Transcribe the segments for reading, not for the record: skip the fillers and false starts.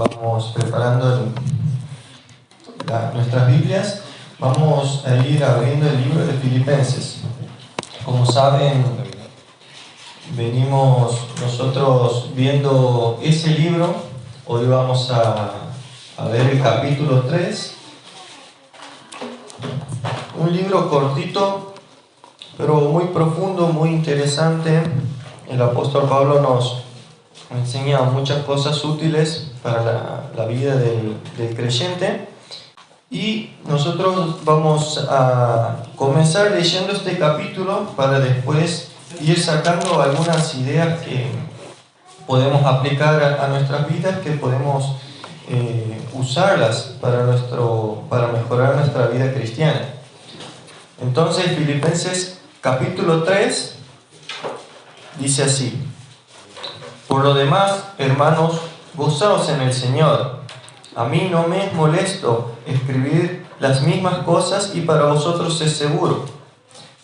vamos preparando nuestras Biblias, vamos a ir abriendo el libro de Filipenses. Como saben, venimos nosotros viendo ese libro. Hoy vamos a ver el capítulo 3. Un libro cortito, pero muy profundo, muy interesante. El apóstol Pablo nos enseña muchas cosas útiles para la vida del creyente. Y nosotros vamos a comenzar leyendo este capítulo para después ir sacando algunas ideas que podemos aplicar a nuestras vidas, que podemos usarlas para mejorar nuestra vida cristiana. Entonces, Filipenses capítulo 3 dice así: por lo demás, hermanos, gozaos en el Señor. A mí no me es molesto escribir las mismas cosas y para vosotros es seguro.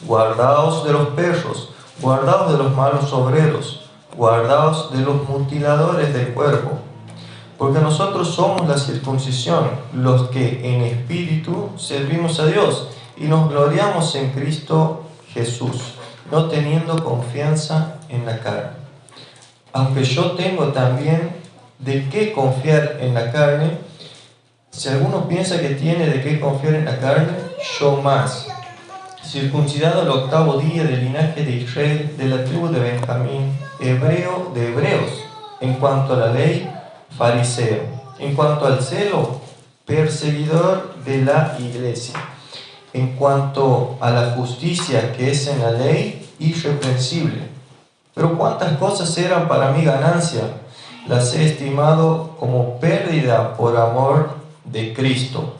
Guardaos de los perros, guardaos de los malos obreros, guardaos de los mutiladores del cuerpo. Porque nosotros somos la circuncisión, los que en espíritu servimos a Dios y nos gloriamos en Cristo Jesús, no teniendo confianza en la carne. Aunque yo tengo también de qué confiar en la carne, si alguno piensa que tiene de qué confiar en la carne, yo más. Circuncidado el 8º día del linaje de Israel, de la tribu de Benjamín, hebreo de hebreos, en cuanto a la ley, fariseo, en cuanto al celo, perseguidor de la iglesia, en cuanto a la justicia que es en la ley, irreprensible. Pero cuántas cosas eran para mí ganancia, las he estimado como pérdida por amor de Cristo.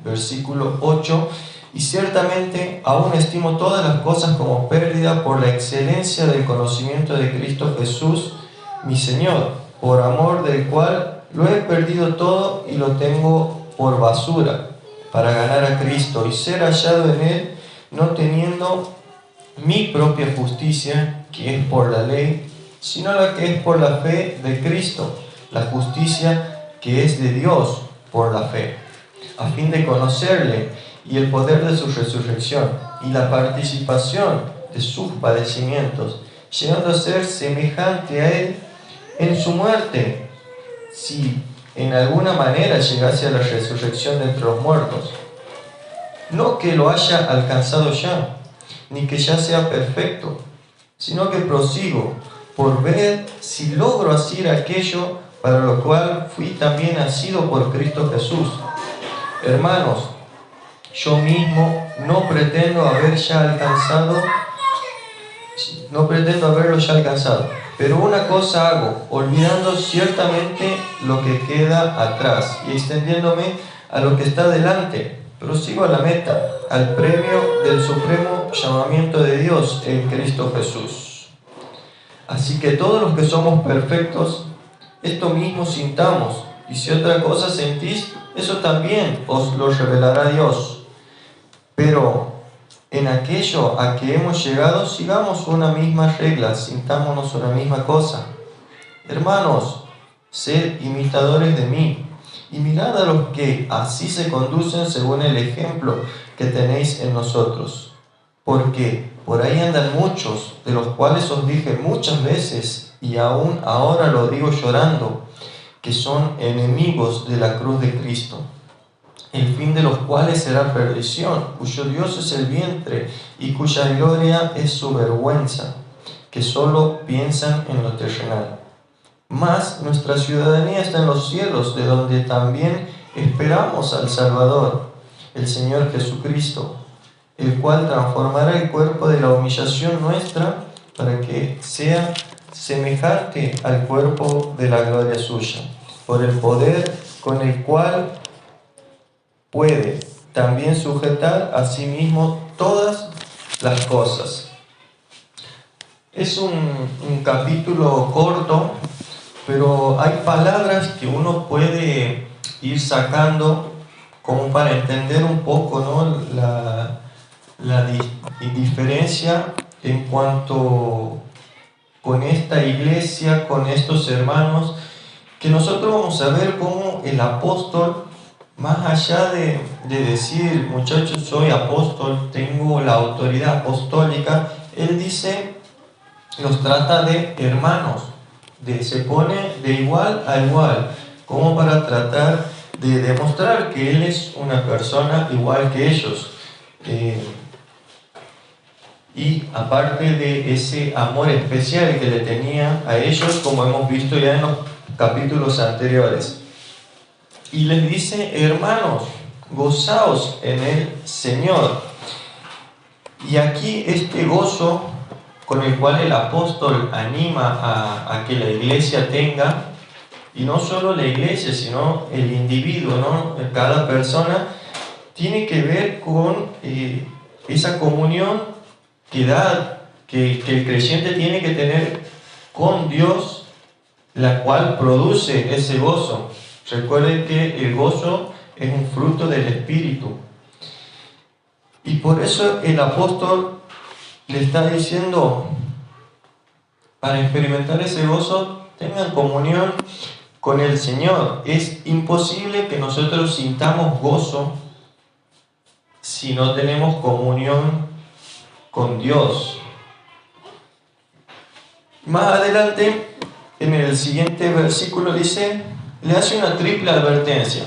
Versículo 8: y ciertamente aún estimo todas las cosas como pérdida por la excelencia del conocimiento de Cristo Jesús, mi Señor, por amor del cual lo he perdido todo y lo tengo por basura, para ganar a Cristo y ser hallado en Él, no teniendo mi propia justicia, que es por la ley, sino la que es por la fe de Cristo, la justicia que es de Dios por la fe, a fin de conocerle y el poder de su resurrección y la participación de sus padecimientos, llegando a ser semejante a Él en su muerte, si en alguna manera llegase a la resurrección de entre los muertos. No que lo haya alcanzado ya, ni que ya sea perfecto, sino que prosigo por ver si logro hacer aquello para lo cual fui también nacido por Cristo Jesús. Hermanos, yo mismo no pretendo haberlo ya alcanzado, pero una cosa hago, olvidando ciertamente lo que queda atrás y extendiéndome a lo que está delante, prosigo a la meta, al premio del supremo llamamiento de Dios en Cristo Jesús. Así que todos los que somos perfectos, esto mismo sintamos, y si otra cosa sentís, eso también os lo revelará Dios. Pero en aquello a que hemos llegado, sigamos una misma regla, sintámonos una misma cosa. Hermanos, sed imitadores de mí, y mirad a los que así se conducen según el ejemplo que tenéis en nosotros. Porque por ahí andan muchos, de los cuales os dije muchas veces, y aún ahora lo digo llorando, que son enemigos de la cruz de Cristo, el fin de los cuales será perdición, cuyo Dios es el vientre y cuya gloria es su vergüenza, que solo piensan en lo terrenal. Mas nuestra ciudadanía está en los cielos, de donde también esperamos al Salvador, el Señor Jesucristo, el cual transformará el cuerpo de la humillación nuestra para que sea semejante al cuerpo de la gloria suya, por el poder con el cual puede también sujetar a sí mismo todas las cosas. Es un capítulo corto, pero hay palabras que uno puede ir sacando como para entender un poco, ¿no?, la diferencia en cuanto con esta iglesia, con estos hermanos, que nosotros vamos a ver cómo el apóstol, más allá de decir, muchachos, soy apóstol, tengo la autoridad apostólica, él dice, los trata de hermanos, se pone de igual a igual, como para tratar de demostrar que él es una persona igual que ellos. Y aparte de ese amor especial que le tenía a ellos, como hemos visto ya en los capítulos anteriores. Y les dice, hermanos, gozaos en el Señor. Y aquí este gozo con el cual el apóstol anima a que la iglesia tenga, y no solo la iglesia, sino el individuo, ¿no? Cada persona, tiene que ver con esa comunión que el creyente tiene que tener con Dios, la cual produce ese gozo. Recuerden que el gozo es un fruto del Espíritu. Y por eso el apóstol le está diciendo, para experimentar ese gozo, tengan comunión con el Señor. Es imposible que nosotros sintamos gozo si no tenemos comunión con Dios. Más adelante, en el siguiente versículo dice, le hace una triple advertencia.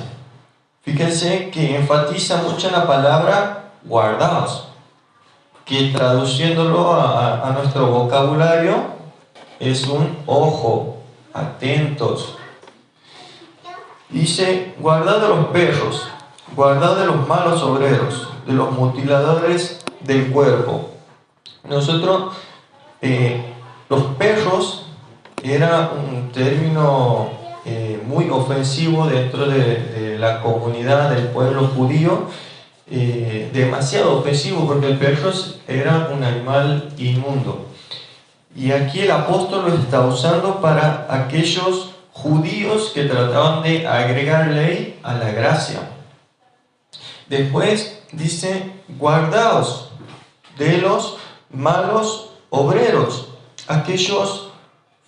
Fíjense que enfatiza mucho la palabra guardaos, que traduciéndolo a nuestro vocabulario es un ojo, atentos. Dice, guardad de los perros, guardad de los malos obreros, de los mutiladores del cuerpo. Nosotros, los perros era un término muy ofensivo dentro de la comunidad del pueblo judío, demasiado ofensivo porque el perro era un animal inmundo. Y aquí el apóstol lo está usando para aquellos judíos que trataban de agregar ley a la gracia. Después dice, guardaos de los malos obreros, aquellos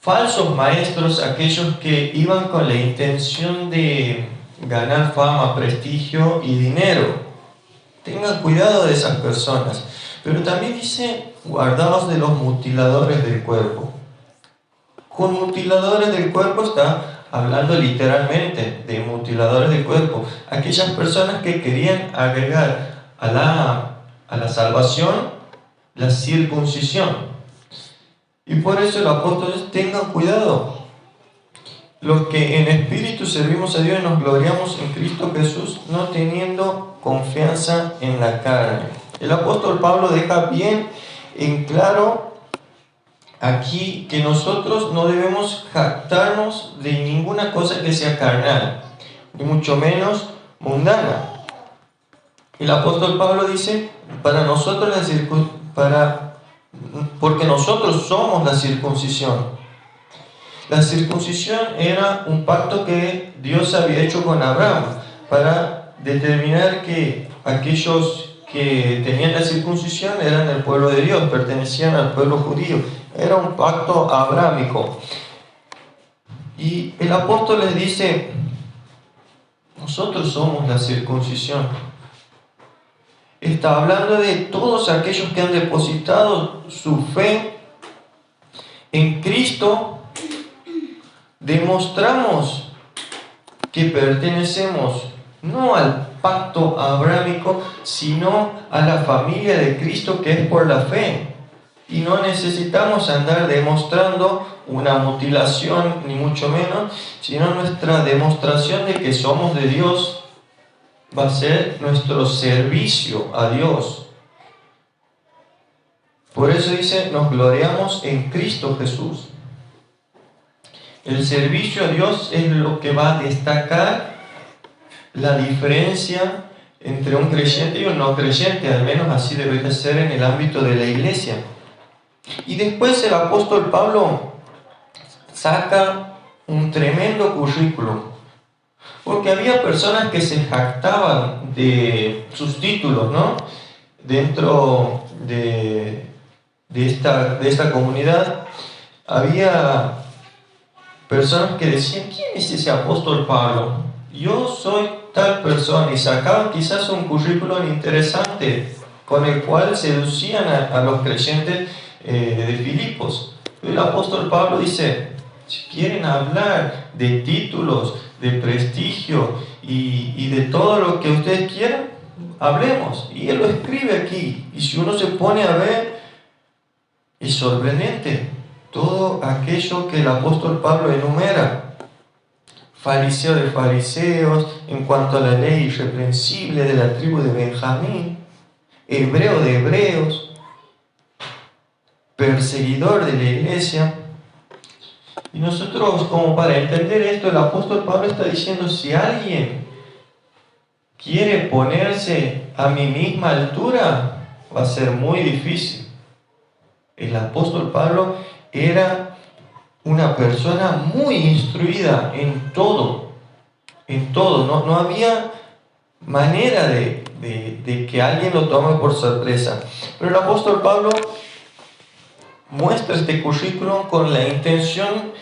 falsos maestros, aquellos que iban con la intención de ganar fama, prestigio y dinero. Tengan cuidado de esas personas. Pero también dice, guardaos de los mutiladores del cuerpo. Con mutiladores del cuerpo está hablando literalmente de mutiladores del cuerpo. Aquellas personas que querían agregar a la salvación la circuncisión. Y por eso el apóstol dice, tengan cuidado. Los que en espíritu servimos a Dios y nos gloriamos en Cristo Jesús, no teniendo confianza en la carne. El apóstol Pablo deja bien en claro aquí que nosotros no debemos jactarnos de ninguna cosa que sea carnal, ni mucho menos mundana. El apóstol Pablo dice, porque nosotros somos la circuncisión. La circuncisión era un pacto que Dios había hecho con Abraham para determinar que aquellos que tenían la circuncisión eran el pueblo de Dios, pertenecían al pueblo judío. Era un pacto abrámico. Y el apóstol les dice, nosotros somos la circuncisión. Está hablando de todos aquellos que han depositado su fe en Cristo. Demostramos que pertenecemos no al pacto abrámico, sino a la familia de Cristo, que es por la fe. Y no necesitamos andar demostrando una mutilación, ni mucho menos, sino nuestra demostración de que somos de Dios va a ser nuestro servicio a Dios. Por eso dice, nos gloriamos en Cristo Jesús. El servicio a Dios es lo que va a destacar la diferencia entre un creyente y un no creyente, al menos así debe de ser en el ámbito de la iglesia. Y después el apóstol Pablo saca un tremendo currículum, porque había personas que se jactaban de sus títulos, ¿no? Dentro de esta comunidad había personas que decían, ¿quién es ese apóstol Pablo? Yo soy tal persona, y sacaban quizás un currículum interesante con el cual seducían a los creyentes de Filipos. El apóstol Pablo dice, si quieren hablar de títulos, de prestigio y de todo lo que ustedes quieran, hablemos. Y él lo escribe aquí. Y si uno se pone a ver, es sorprendente todo aquello que el apóstol Pablo enumera. Fariseo de fariseos, en cuanto a la ley irreprensible de la tribu de Benjamín, hebreo de hebreos, perseguidor de la iglesia. Y nosotros, como para entender esto, el apóstol Pablo está diciendo, si alguien quiere ponerse a mi misma altura, va a ser muy difícil. El apóstol Pablo era una persona muy instruida en todo, no había manera de que alguien lo tome por sorpresa. Pero el apóstol Pablo muestra este currículum con la intención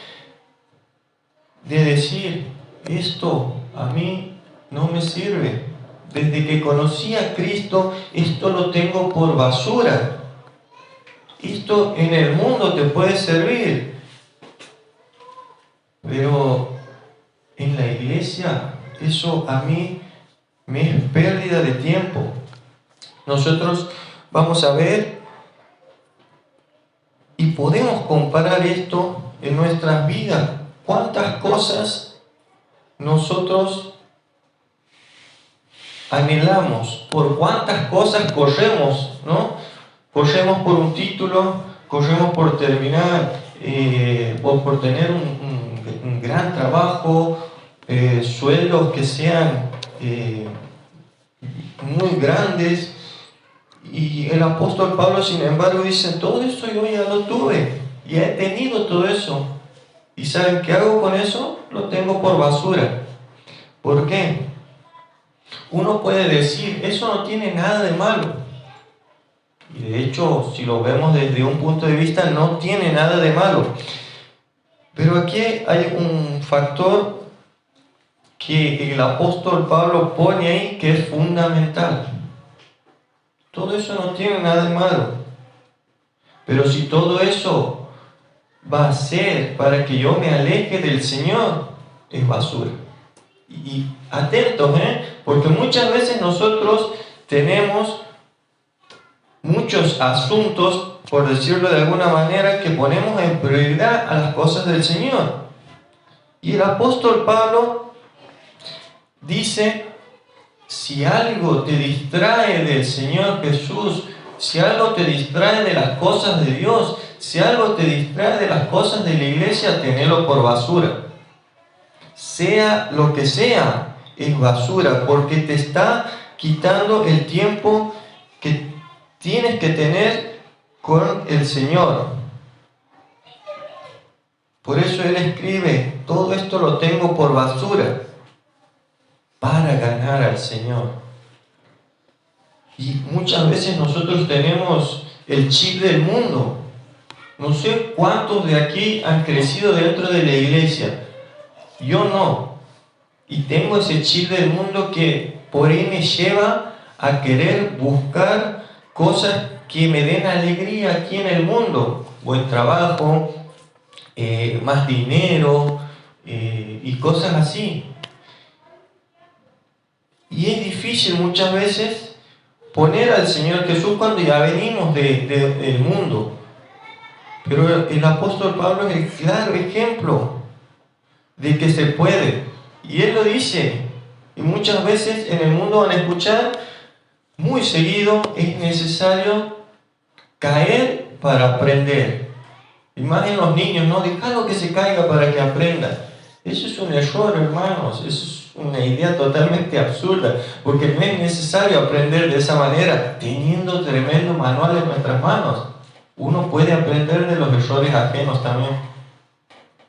de decir, esto a mí no me sirve. Desde que conocí a Cristo, esto lo tengo por basura. Esto en el mundo te puede servir, pero en la iglesia eso a mí me es pérdida de tiempo. Nosotros vamos a ver y podemos comparar esto en nuestras vidas. ¿Cuántas cosas nosotros anhelamos? ¿Por cuántas cosas corremos, no? Corremos por un título, corremos por terminar, por tener un gran trabajo, sueldos que sean muy grandes. Y el apóstol Pablo, sin embargo, dice, todo eso yo ya lo tuve, ya he tenido todo eso. ¿Y saben qué hago con eso? Lo tengo por basura. ¿Por qué? Uno puede decir, eso no tiene nada de malo. Y de hecho, si lo vemos desde un punto de vista, no tiene nada de malo. Pero aquí hay un factor que el apóstol Pablo pone ahí que es fundamental. Todo eso no tiene nada de malo. Pero si todo eso va a ser para que yo me aleje del Señor, es basura. Y atentos, porque muchas veces nosotros tenemos muchos asuntos, por decirlo de alguna manera, que ponemos en prioridad a las cosas del Señor. Y el apóstol Pablo dice, si algo te distrae del Señor Jesús, si algo te distrae de las cosas de Dios, si algo te distrae de las cosas de la iglesia, tenelo por basura. Sea lo que sea, es basura, porque te está quitando el tiempo que tienes que tener con el Señor. Por eso él escribe, todo esto lo tengo por basura para ganar al Señor. Y muchas veces nosotros tenemos el chip del mundo. No sé cuántos de aquí han crecido dentro de la iglesia. Yo no. Y tengo ese chip del mundo que por ahí me lleva a querer buscar cosas que me den alegría aquí en el mundo. Buen trabajo, más dinero y cosas así. Y es difícil muchas veces poner al Señor Jesús cuando ya venimos del mundo. Pero el apóstol Pablo es el claro ejemplo de que se puede. Y él lo dice. Y muchas veces en el mundo van a escuchar, muy seguido, es necesario caer para aprender. Y más en los niños, ¿no? Déjalo que se caiga para que aprenda. Eso es un error, hermanos. Eso es una idea totalmente absurda. Porque no es necesario aprender de esa manera, teniendo tremendo manual en nuestras manos. Uno puede aprender de los errores ajenos también.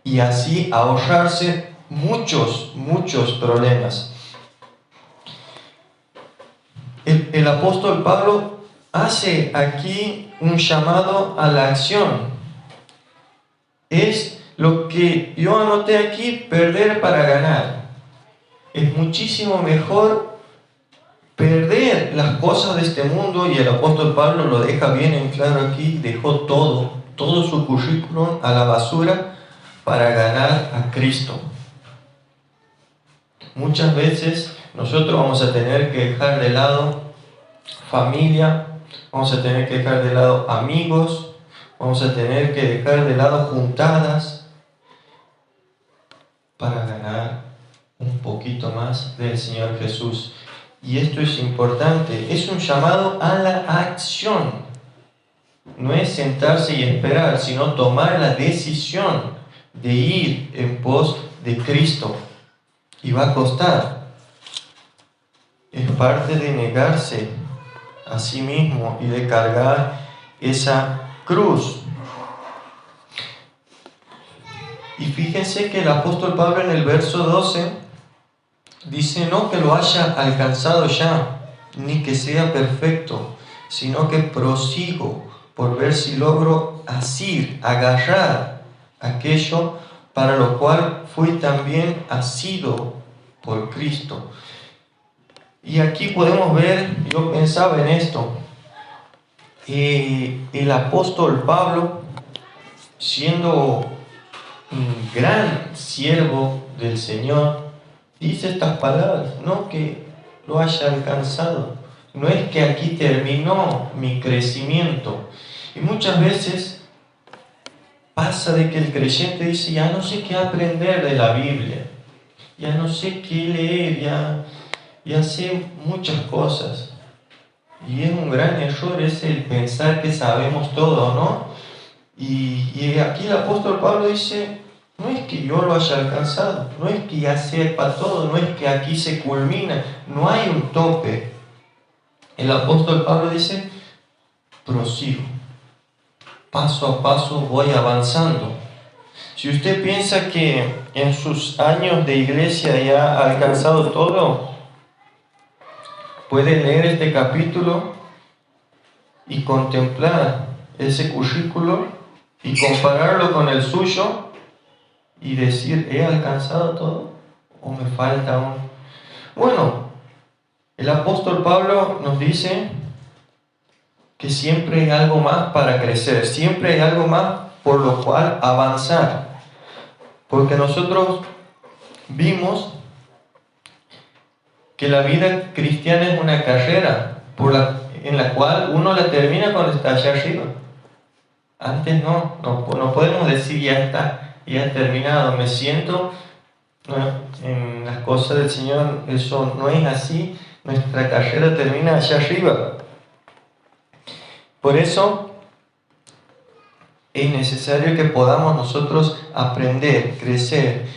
Y así ahorrarse muchos problemas. El apóstol Pablo hace aquí un llamado a la acción. Es lo que yo anoté aquí, perder para ganar. Es muchísimo mejor perder las cosas de este mundo, y el apóstol Pablo lo deja bien en claro aquí, dejó todo su currículum a la basura para ganar a Cristo. Muchas veces nosotros vamos a tener que dejar de lado familia, vamos a tener que dejar de lado amigos, vamos a tener que dejar de lado juntadas para ganar un poquito más del Señor Jesús. Y esto es importante, es un llamado a la acción. No es sentarse y esperar, sino tomar la decisión de ir en pos de Cristo. Y va a costar. Es parte de negarse a sí mismo y de cargar esa cruz. Y fíjense que el apóstol Pablo en el verso 12 dice: no que lo haya alcanzado ya, ni que sea perfecto, sino que prosigo por ver si logro asir, agarrar aquello para lo cual fui también asido por Cristo. Y aquí podemos ver, yo pensaba en esto, el apóstol Pablo, siendo un gran siervo del Señor, dice estas palabras: no que lo haya alcanzado, no es que aquí terminó mi crecimiento. Y muchas veces pasa de que el creyente dice: ya no sé qué aprender de la Biblia, ya no sé qué leer, ya sé muchas cosas. Y es un gran error ese el pensar que sabemos todo, ¿no? Y aquí el apóstol Pablo dice: no es que yo lo haya alcanzado, no es que ya sepa todo, no es que aquí se culmina, no hay un tope. El apóstol Pablo dice: prosigo, paso a paso voy avanzando. Si usted piensa que en sus años de iglesia ya ha alcanzado todo, puede leer este capítulo y contemplar ese currículo y compararlo con el suyo y decir: ¿he alcanzado todo o me falta aún? Bueno, el apóstol Pablo nos dice que siempre hay algo más para crecer, siempre hay algo más por lo cual avanzar, porque nosotros vimos que la vida cristiana es una carrera en la cual uno la termina cuando está allá arriba. Antes no podemos decir: ya está, ya he terminado, me siento. No, en las cosas del Señor eso no es así. Nuestra carrera termina allá arriba. Por eso es necesario que podamos nosotros aprender, crecer.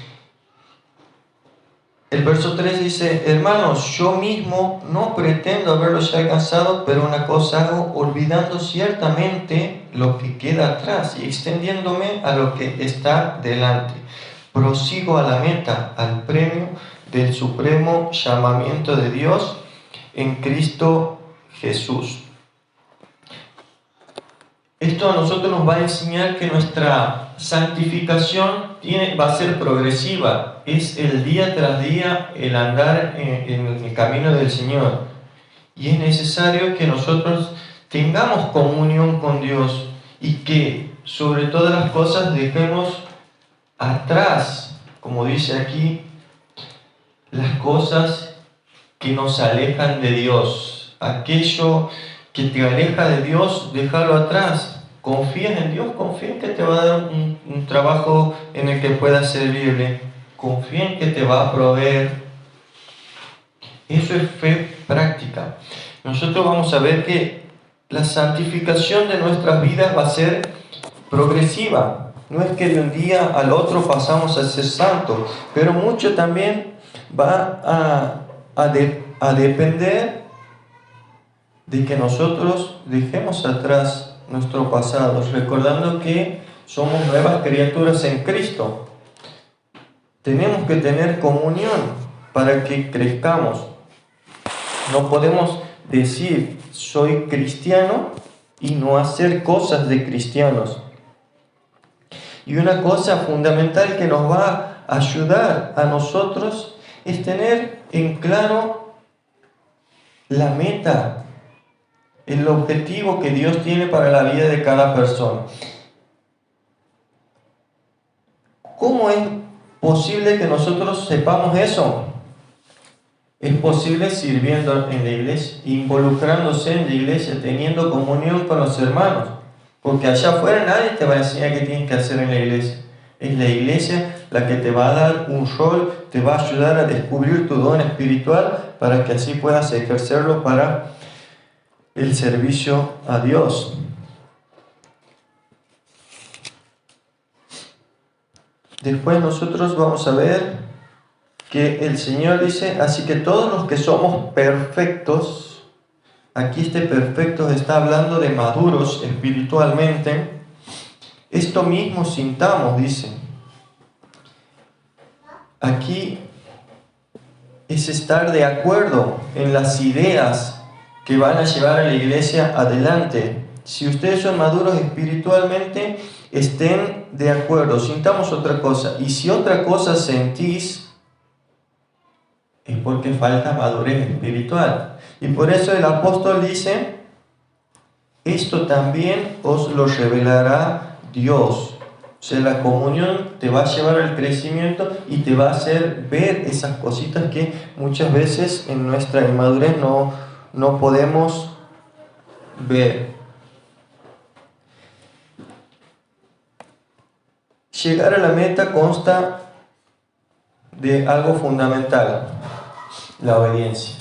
El verso 3 dice: hermanos, yo mismo no pretendo haberlo ya alcanzado, pero una cosa hago, olvidando ciertamente lo que queda atrás y extendiéndome a lo que está delante. Prosigo a la meta, al premio del supremo llamamiento de Dios en Cristo Jesús. Esto a nosotros nos va a enseñar que nuestra santificación va a ser progresiva. Es el día tras día el andar en el camino del Señor. Y es necesario que nosotros tengamos comunión con Dios y que sobre todas las cosas dejemos atrás, como dice aquí, las cosas que nos alejan de Dios. Aquello que te aleja de Dios, déjalo atrás. ¿Confías en Dios? Confía en que te va a dar un trabajo en el que puedas servirle. Confía en que te va a proveer. Eso es fe práctica. Nosotros vamos a ver que la santificación de nuestras vidas va a ser progresiva. No es que de un día al otro pasamos a ser santos, pero mucho también va a depender de que nosotros dejemos atrás nuestro pasado, recordando que somos nuevas criaturas en Cristo. Tenemos que tener comunión para que crezcamos. No podemos decir soy cristiano y no hacer cosas de cristianos. Y una cosa fundamental que nos va a ayudar a nosotros es tener en claro la meta, el objetivo que Dios tiene para la vida de cada persona. ¿Cómo es posible que nosotros sepamos eso? Es posible sirviendo en la iglesia, involucrándose en la iglesia, teniendo comunión con los hermanos. Porque allá afuera nadie te va a enseñar qué tienes que hacer en la iglesia. Es la iglesia la que te va a dar un rol, te va a ayudar a descubrir tu don espiritual para que así puedas ejercerlo para el servicio a Dios. Después nosotros vamos a ver que el Señor dice, así que todos los que somos perfectos, aquí este perfectos está hablando de maduros espiritualmente, esto mismo sintamos, dice. Aquí es estar de acuerdo en las ideas que van a llevar a la iglesia adelante. Si ustedes son maduros espiritualmente, estén de acuerdo, sintamos otra cosa. Y si otra cosa sentís, es porque falta madurez espiritual. Y por eso el apóstol dice, esto también os lo revelará Dios. O sea, la comunión te va a llevar al crecimiento y te va a hacer ver esas cositas que muchas veces en nuestra inmadurez no podemos ver. Llegar a la meta consta de algo fundamental, la obediencia.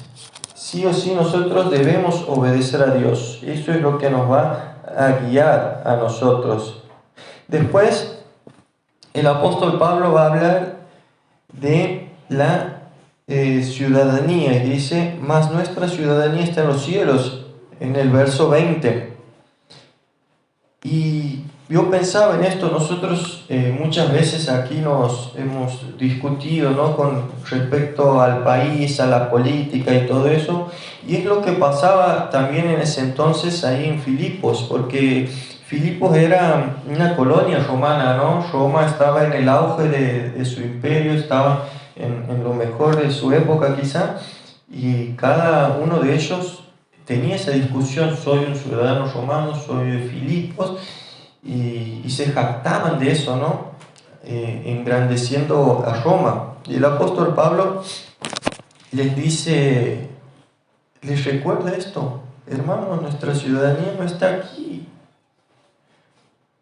Sí o sí nosotros debemos obedecer a Dios. Eso es lo que nos va a guiar a nosotros. Después, el apóstol Pablo va a hablar de la ciudadanía. Y dice, mas nuestra ciudadanía está en los cielos, en el verso 20. Y yo pensaba en esto, nosotros muchas veces aquí nos hemos discutido, ¿no?, con respecto al país, a la política y todo eso, y es lo que pasaba también en ese entonces ahí en Filipos, porque Filipos era una colonia romana, ¿no? Roma estaba en el auge de su imperio, estaba en lo mejor de su época quizá, y cada uno de ellos tenía esa discusión, soy un ciudadano romano, soy de Filipos, y se jactaban de eso, ¿no? Engrandeciendo a Roma. Y el apóstol Pablo les dice, les recuerda esto, hermanos, nuestra ciudadanía no está aquí,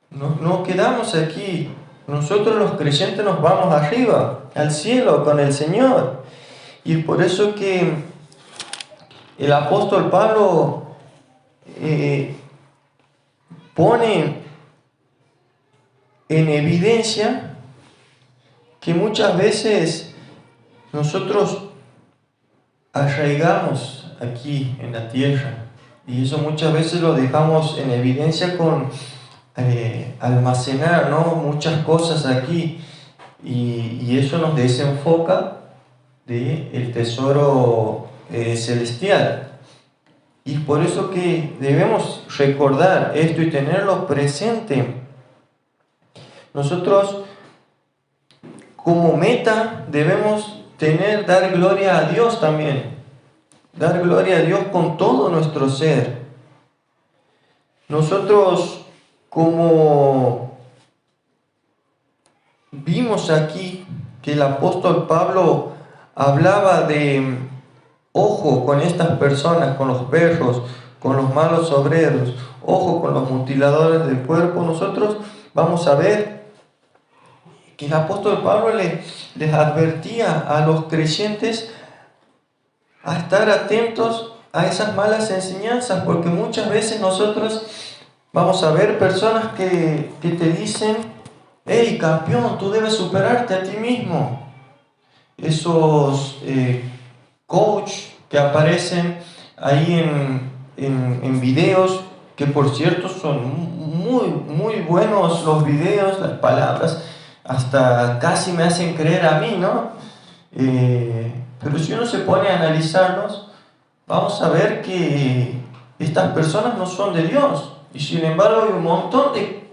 no quedamos aquí, nosotros los creyentes nos vamos arriba, al cielo con el Señor. Y es por eso que el apóstol Pablo pone en evidencia que muchas veces nosotros arraigamos aquí en la tierra y eso muchas veces lo dejamos en evidencia con almacenar, ¿no?, muchas cosas aquí y eso nos desenfoca del tesoro celestial. Y por eso que debemos recordar esto y tenerlo presente. Nosotros como meta debemos dar gloria a Dios también. Dar gloria a Dios con todo nuestro ser. Nosotros, como vimos aquí que el apóstol Pablo hablaba de ojo con estas personas, con los perros, con los malos obreros, ojo con los mutiladores del cuerpo, nosotros vamos a ver que el apóstol Pablo les advertía a los creyentes a estar atentos a esas malas enseñanzas, porque muchas veces nosotros vamos a ver personas que te dicen, hey campeón, tú debes superarte a ti mismo. Esos coach que aparecen ahí en videos, que por cierto son muy buenos los videos, las palabras, hasta casi me hacen creer a mí, ¿no? Pero si uno se pone a analizarlos, vamos a ver que estas personas no son de Dios. Y sin embargo hay un montón de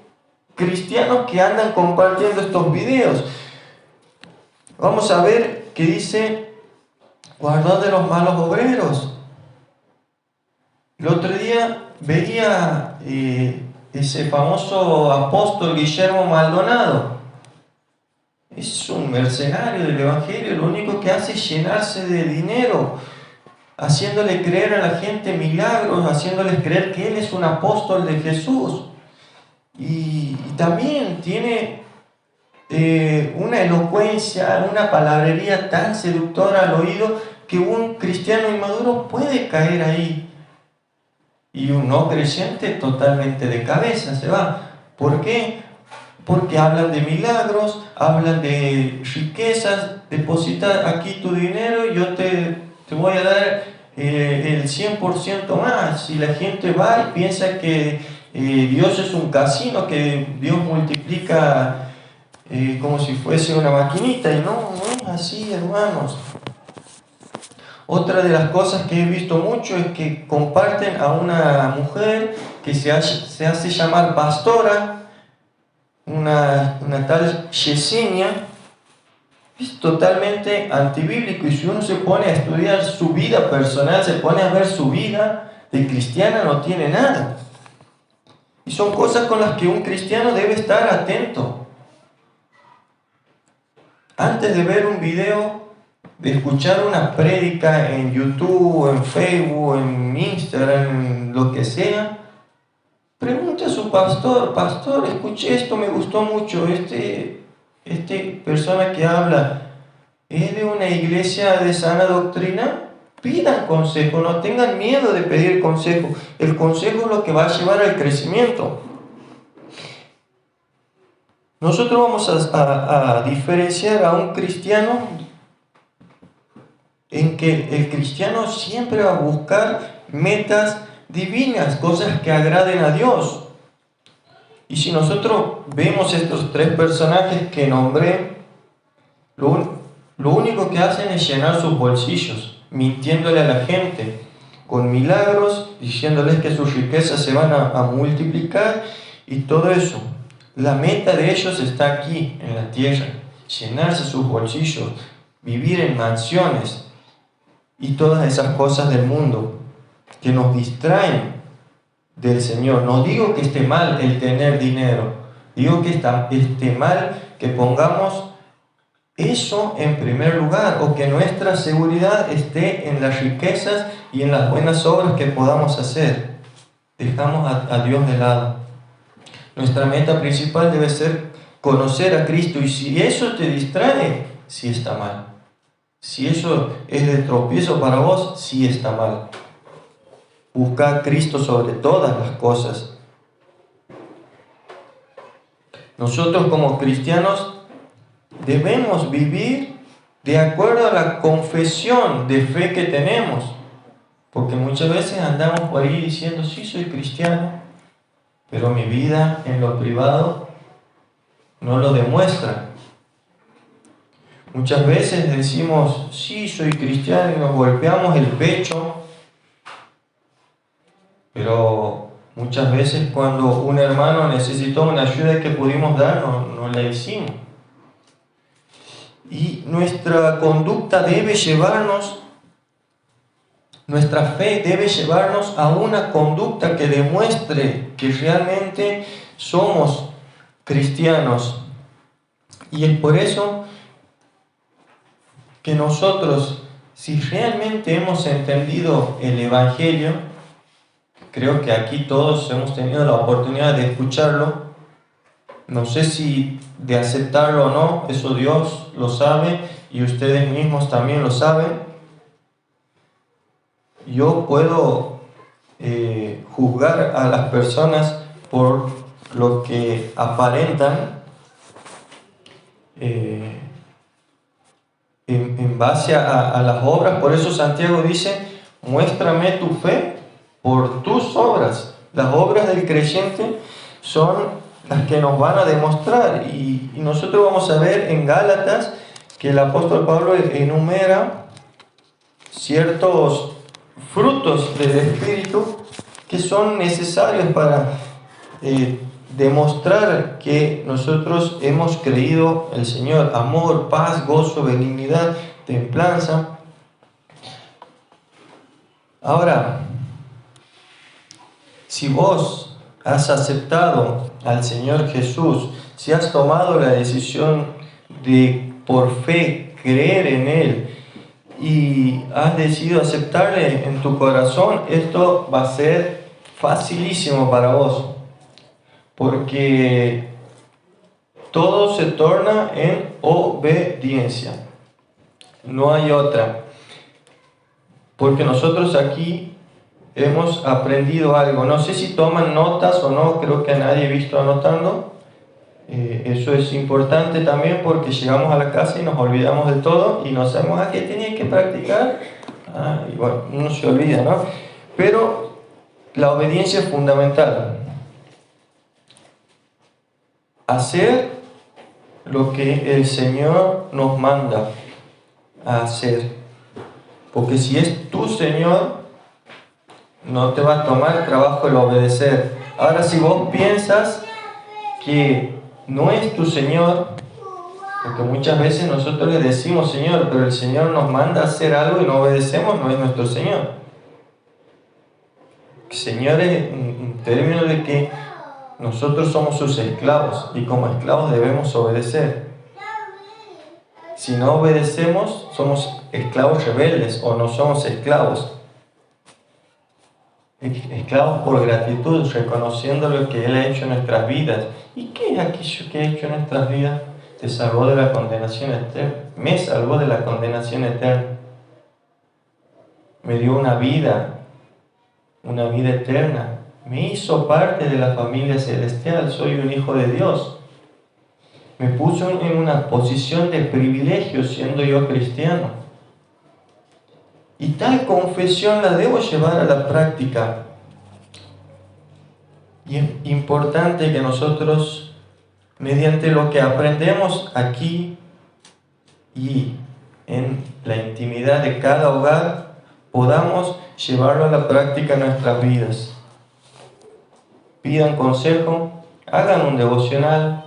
cristianos que andan compartiendo estos videos. Vamos a ver que dice, guardad de los malos obreros. El otro día veía ese famoso apóstol Guillermo Maldonado. Es un mercenario del Evangelio, lo único que hace es llenarse de dinero, haciéndole creer a la gente milagros, haciéndoles creer que él es un apóstol de Jesús. Y también tiene una elocuencia, una palabrería tan seductora al oído que un cristiano inmaduro puede caer ahí. Y un no creyente totalmente de cabeza se va. ¿Por qué? Porque hablan de milagros, hablan de riquezas, deposita aquí tu dinero y yo te voy a dar el 100% más. Y la gente va y piensa que Dios es un casino, que Dios multiplica como si fuese una maquinita, y no es así, hermanos. Otra de las cosas que he visto mucho es que comparten a una mujer que se hace llamar pastora, una tal Yesenia. Es totalmente antibíblico, y si uno se pone a estudiar su vida personal, se pone a ver su vida de cristiana, no tiene nada. Y son cosas con las que un cristiano debe estar atento. Antes de ver un video, de escuchar una prédica en YouTube, en Facebook, en Instagram, en lo que sea, pregunte a su pastor: pastor, escuché esto, me gustó mucho, persona que habla, ¿es de una iglesia de sana doctrina? Pidan consejo, no tengan miedo de pedir consejo. El consejo es lo que va a llevar al crecimiento. Nosotros vamos a diferenciar a un cristiano en que el cristiano siempre va a buscar metas divinas, cosas que agraden a Dios. Y si nosotros vemos estos tres personajes que nombré, lo único que hacen es llenar sus bolsillos, mintiéndole a la gente, con milagros, diciéndoles que sus riquezas se van a multiplicar y todo eso. La meta de ellos está aquí, en la tierra, llenarse sus bolsillos, vivir en mansiones y todas esas cosas del mundo que nos distraen del Señor. No digo que esté mal el tener dinero, digo que esté mal que pongamos eso en primer lugar, o que nuestra seguridad esté en las riquezas y en las buenas obras que podamos hacer. Dejamos a Dios de lado. Nuestra meta principal debe ser conocer a Cristo, y si eso te distrae, sí está mal. Si eso es de tropiezo para vos, sí está mal. Busca a Cristo sobre todas las cosas. Nosotros como cristianos debemos vivir de acuerdo a la confesión de fe que tenemos, porque muchas veces andamos por ahí diciendo: sí, soy cristiano, pero mi vida en lo privado no lo demuestra. Muchas veces decimos: sí, soy cristiano, y nos golpeamos el pecho, pero muchas veces cuando un hermano necesitó una ayuda que pudimos dar, no la hicimos. Y nuestra conducta debe llevarnos, nuestra fe debe llevarnos a una conducta que demuestre que realmente somos cristianos. Y es por eso que nosotros, si realmente hemos entendido el Evangelio, creo que aquí todos hemos tenido la oportunidad de escucharlo. No sé si de aceptarlo o no, eso Dios lo sabe y ustedes mismos también lo saben. Yo puedo juzgar a las personas por lo que aparentan en base a las obras. Por eso Santiago dice: muéstrame tu fe por tus obras. Las obras del creyente son las que nos van a demostrar, y nosotros vamos a ver en Gálatas que el apóstol Pablo enumera ciertos frutos del Espíritu que son necesarios para demostrar que nosotros hemos creído en el Señor. Amor, paz, gozo, benignidad, templanza. Ahora, si vos has aceptado al Señor Jesús, si has tomado la decisión de por fe creer en Él y has decidido aceptarle en tu corazón, esto va a ser facilísimo para vos, porque todo se torna en obediencia, no hay otra, porque nosotros aquí hemos aprendido algo. No sé si toman notas o no, creo que a nadie he visto anotando. Eso es importante también porque llegamos a la casa y nos olvidamos de todo y no sabemos a qué tenía que practicar. Y bueno, uno se olvida, ¿no? Pero la obediencia es fundamental. Hacer lo que el Señor nos manda a hacer. Porque si es tu Señor, no te va a tomar trabajo el obedecer. Ahora, si vos piensas que no es tu Señor, porque muchas veces nosotros le decimos Señor, pero el Señor nos manda a hacer algo y no obedecemos, no es nuestro Señor. Señor es en términos de que nosotros somos sus esclavos y como esclavos debemos obedecer. Si no obedecemos, somos esclavos rebeldes o no somos esclavos. Esclavos por gratitud, reconociendo lo que Él ha hecho en nuestras vidas. ¿Y qué es aquello que ha hecho en nuestras vidas? Te salvó de la condenación eterna. Me salvó de la condenación eterna. Me dio una vida eterna. Me hizo parte de la familia celestial. Soy un hijo de Dios. Me puso en una posición de privilegio siendo yo cristiano. Y tal confesión la debo llevar a la práctica. Y es importante que nosotros, mediante lo que aprendemos aquí y en la intimidad de cada hogar, podamos llevarlo a la práctica en nuestras vidas. Pidan consejo, hagan un devocional,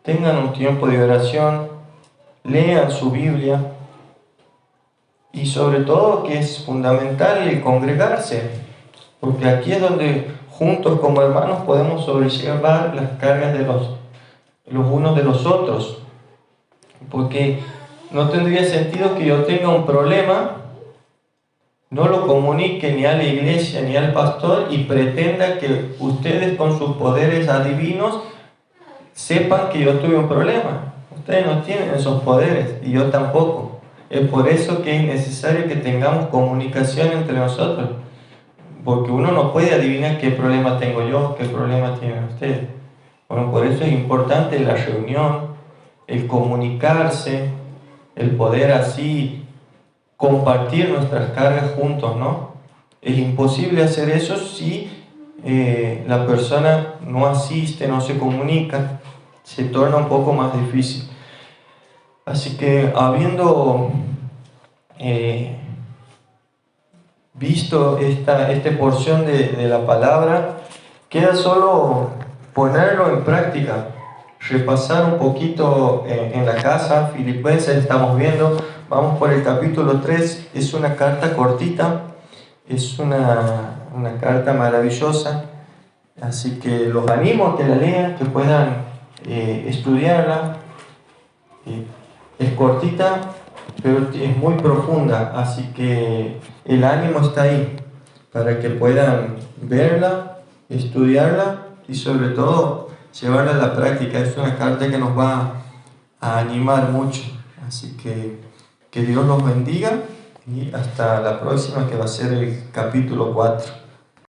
tengan un tiempo de oración, lean su Biblia. Y sobre todo que es fundamental el congregarse, porque aquí es donde juntos como hermanos podemos sobrellevar las cargas de los unos de los otros, porque no tendría sentido que yo tenga un problema, no lo comunique ni a la iglesia ni al pastor y pretenda que ustedes con sus poderes adivinos sepan que yo tuve un problema. Ustedes no tienen esos poderes y yo tampoco. Es por eso que es necesario que tengamos comunicación entre nosotros, porque uno no puede adivinar qué problema tengo yo, qué problema tienen ustedes. Bueno, por eso es importante la reunión, el comunicarse, el poder así compartir nuestras cargas juntos, ¿no? Es imposible hacer eso si la persona no asiste, no se comunica, se torna un poco más difícil. Así que habiendo visto esta porción de la palabra, queda solo ponerlo en práctica, repasar un poquito en la casa. Filipenses estamos viendo, vamos por el capítulo 3, es una carta cortita, es una carta maravillosa, así que los animo a que la lean, que puedan estudiarla. Es cortita, pero es muy profunda, así que el ánimo está ahí para que puedan verla, estudiarla y sobre todo llevarla a la práctica. Es una carta que nos va a animar mucho, así que Dios los bendiga y hasta la próxima, que va a ser el capítulo 4.